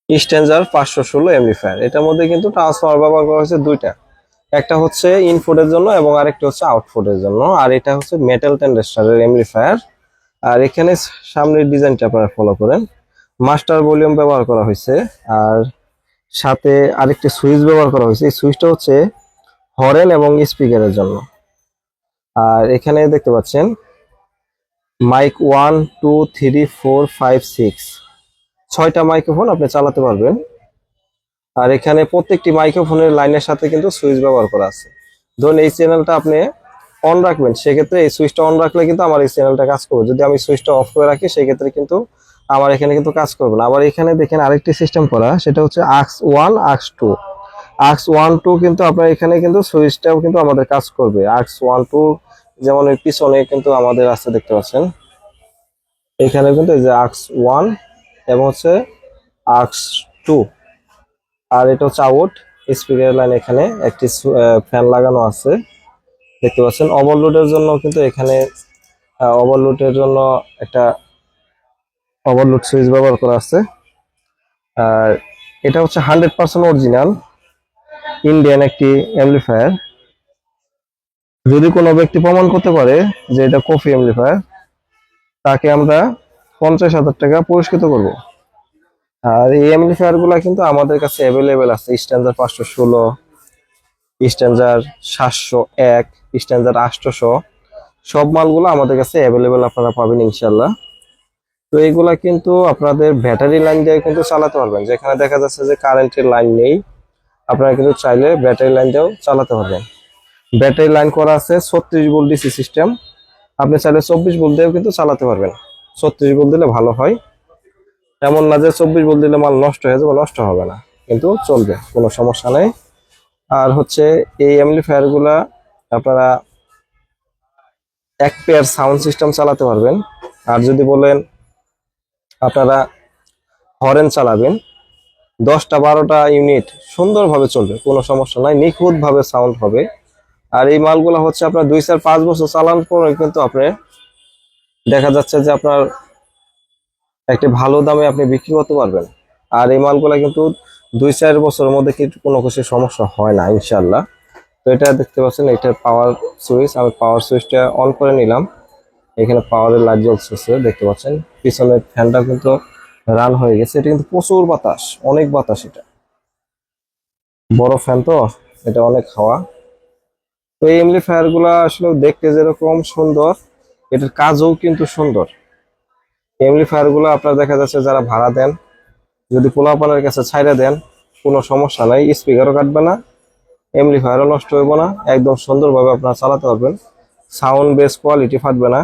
স্ট্যান্ডার 516 amplifier. এটার মধ্যে কিন্তু ট্রান্সফরমার ব্যবহার করা হয়েছে দুইটা, একটা হচ্ছে ইনপুটের জন্য এবং আরেকটা হচ্ছে আউটপুটের জন্য। আর এটা হচ্ছে মেটাল ট্রানজিস্টরের এমপ্লিফায়ার। আর এখানে সামনের ডিজাইনটা আপনারা ফলো করেন, মাস্টার ভলিউম ব্যবহার করা হয়েছে। আর সাথে আরেকটি সুইচ ব্যবহার করা হয়েছে, এই সুইচটা হচ্ছে হরেন এবং স্পিকারের জন্য। আর এখানে দেখতে পাচ্ছেন মাইক 1 2 3 4 5 6, 6টা মাইক্রোফোন আপনি চালাতে পারবেন। আর এখানে প্রত্যেকটি মাইক্রোফোনের লাইনের সাথে কিন্তু সুইচ ব্যবহার করা আছে। ধরুন এই চ্যানেলটা আপনি অন রাখবেন, সেক্ষেত্রে এই সুইচটা অন রাখলে কিন্তু আমার এই চ্যানেলটা কাজ করবে। যদি আমি সুইচটা অফ করে রাখি সেক্ষেত্রে কিন্তু আমার এখানে কিন্তু কাজ করবে না। আবার এখানে দেখেন আরেকটি সিস্টেম করা, সেটা হচ্ছে আক্স 1 আক্স 2। আক্স 1 2 কিন্তু আপনার এখানে কিন্তু সুইচটাও কিন্তু আমাদের কাজ করবে। আক্স 1 2 যেমন এর পিছনে কিন্তু আমাদের আছে, দেখতে পাচ্ছেন এখানে কিন্তু এই যে আক্স 1 এবং হচ্ছে আক্স 2। আর এটা হচ্ছে আউট স্পিকার লাইন, এখানে একটি ফ্যান লাগানো আছে দেখতে পাচ্ছেন। ওভারলোডের জন্য কিন্তু এখানে ওভারলোডের জন্য একটা ওভারলোড সুইচ ব্যবহার করা আছে। আর এটা হচ্ছে 100% অরিজিনাল ইন্ডিয়ান একটি অ্যামপ্লিফায়ার। যদি কোনো ব্যক্তি প্রমাণ করতে পারে যে এটা কফি অ্যামপ্লিফায়ার, তাকে আমরা 50,000 টাকা পুরস্কৃত করব। আর এই অ্যামপ্লিফায়ার গুলা কিন্তু আমাদের কাছে অ্যাভেলেবেল আছে, স্ট্যান্ডার 516, স্ট্যান্ডার 701, স্ট্যান্ডার 800, সব মালগুলো আমাদের কাছে অ্যাভেলেবেল আপনারা পাবেন ইনশাল্লাহ। তো এইগুলা কিন্তু আপনাদের ব্যাটারি লাইন দিয়ে কিন্তু চালাতে পারবেন। যেখানে দেখা যাচ্ছে যে কারেন্টের লাইন নেই, আপনারা কিন্তু চাইলে ব্যাটারি লাইন দিয়েও চালাতে পারবেন। ব্যাটারি লাইন করা আছে 36 ভোল্ট ডিসি সিস্টেম, আপনি চাইলে 24 ভোল্ট দিয়েও কিন্তু চালাতে পারবেন। 36 ভোল্ট দিলে ভালো হয়, এমন না যে 24 ভোল্ট দিলে মাল নষ্ট হয়ে যাবে, নষ্ট হবে না, কিন্তু চলবে, কোনো সমস্যা নেই। আর হচ্ছে এই অ্যামপ্লিফায়ার গুলা আপনারা এক পেয়ার সাউন্ড সিস্টেম চালাতে পারবেন। আর যদি বলেন আপনারা হরেন চালাবেন, 10টা 12টা ইউনিট সুন্দরভাবে চলবে, কোনো সমস্যা নাই, নিখুঁত ভাবে সাউন্ড হবে। আর এই মালগুলো হচ্ছে আপনার 2 4 5 বছর চালানোর পরে কিন্তু আপনি দেখা যাচ্ছে যে আপনার একটি ভালো দামে আপনি বিক্রি করতে পারবেন। আর এই মালগুলা কিন্তু 2 4 বছরের মধ্যে কিন্তু কোনো কিছু সমস্যা হয় না ইনশাল্লাহ। তো এটা দেখতে পাচ্ছেন, এটা পাওয়ার সুইচ, আমি পাওয়ার সুইচটা অন করে নিলাম। এখানে পাওয়ারের লাইট জ্বলতেছে দেখতে পাচ্ছেন, পিছনের ফ্যানটা কিন্তু রান হয়ে গেছে। এটা কিন্তু প্রচুর বাতাস, অনেক বাতাস, এটা বড় ফ্যান তো, এটা অনেক হাওয়া। তো এই এমপ্লিফায়ার গুলা আসলে দেখতে যেরকম সুন্দর, এটার কাজও কিন্তু সুন্দর। এমপ্লিফায়ার গুলো আপনার দেখা যাচ্ছে যারা ভাড়া দেন, যদি পোলাপানের কাছে ছাইড়া দেন, কোনো সমস্যা নাই, স্পিকারও কাটবে না, এমপ্লিফায়ারও নষ্ট হইব না, একদম সুন্দরভাবে আপনারা চালাতে পারবেন। সাউন্ড বেস কোয়ালিটি ফাটবে না।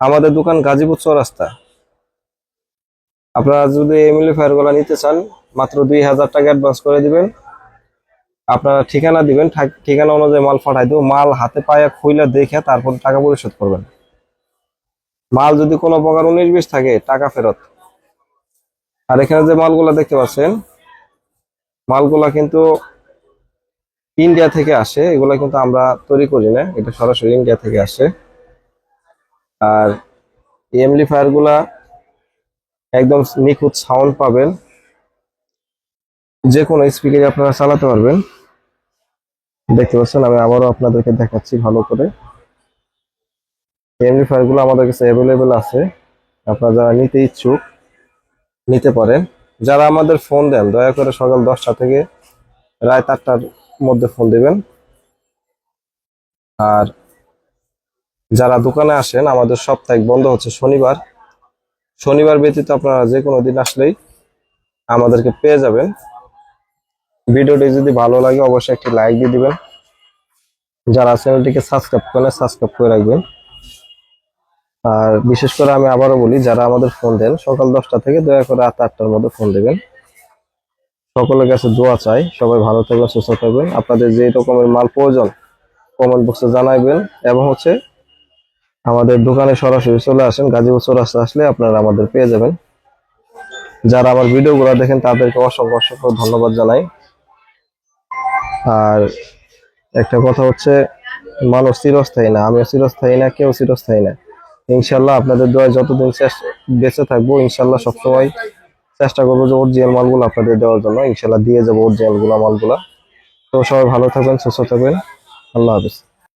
আমাদের দোকান গাজীপুর চৌরাস্তা। আপনারা যদি এমপ্লিফায়ার গুলো নিতে চান, মাত্র 2,000 টাকা অ্যাডভান্স করে দিবেন। আপনারা ঠিকানা দিবেন, ঠিকানা অনুযায়ী মাল পাঠাই দেবো। মাল হাতে পায়ে খুইলা দেখে তারপর টাকা পরিশোধ করবেন। মাল যদি কোনো প্রকার 19-20 থাকে, টাকা ফেরত। আর এখানে যে মালগুলা দেখতে পাচ্ছেন, মালগুলা কিন্তু ইন্ডিয়া থেকে আসে, এগুলা কিন্তু আমরা তৈরি করি না, এটা সরাসরি ইন্ডিয়া থেকে আসে। আর এই এমপ্লিফায়ার গুলা একদম নিখুঁত সাউন্ড পাবেন, যে কোনো স্পিকারে আপনারা চালাতে পারবেন। দেখতে পাচ্ছেন, আমি আবারও আপনাদেরকে দেখাচ্ছি ভালো করে। এমপ্লিফায়ার গুলো আমাদের কাছে অ্যাভেলেবেল আছে, আপনারা যারা নিতে ইচ্ছুক নিতে পারেন। যারা আমাদের ফোন দেন, দয়া করে সকাল 10টা থেকে রাত 8টার মধ্যে ফোন দিবেন। আর যারা দোকানে আসেন, আমাদের সাপ্তাহিক বন্ধ হচ্ছে শনিবার। শনিবার ব্যতীত আপনারা যে কোনো দিন আসলেই আমাদেরকে পেয়ে যাবেন। ভিডিওটি যদি ভালো লাগে অবশ্যই একটি লাইক দিয়ে দিবেন। যারা চ্যানেলটিকে সাবস্ক্রাইব করেন, সাবস্ক্রাইব করে রাখবেন। আর বিশেষ করে আমি আবারও বলি, যারা আমাদের ফোন দেন সকাল 10টা থেকে দয়া করে রাত 8টার মধ্যে ফোন দেবেন। সকলের কাছে দোয়া চাই, সবাই ভালো থাকবেন, সুস্থ থাকবেন। আপনাদের যে রকমের মাল প্রয়োজন কমেন্ট বক্সে জানাইবেন। এবং হচ্ছে আমাদের দোকানে সরাসরি চলে আসেন, গাজীপুর চৌরাস্তা আসলে আপনারা আমাদের পেয়ে যাবেন। যারা আমার ভিডিওগুলো দেখেন তাদেরকে অসংখ্য অসংখ্য ধন্যবাদ জানাই। আর একটা কথা হচ্ছে, মানুষ চিরস্থায়ী না, আমিও চিরস্থায়ী না, কেউ চিরস্থায়ী না। ইনশাল্লাহ আপনাদের দোয়ায় যতদিন বেঁচে থাকবো ইনশাল্লাহ সবসময় চেষ্টা করবো যে অরিজিনাল মালগুলো আপনাদের দেওয়ার জন্য, ইনশাল্লাহ দিয়ে যাবো অরিজিনাল মালগুলা। তো সবাই ভালো থাকবেন, সুস্থ থাকবেন, আল্লাহ হাফিজ।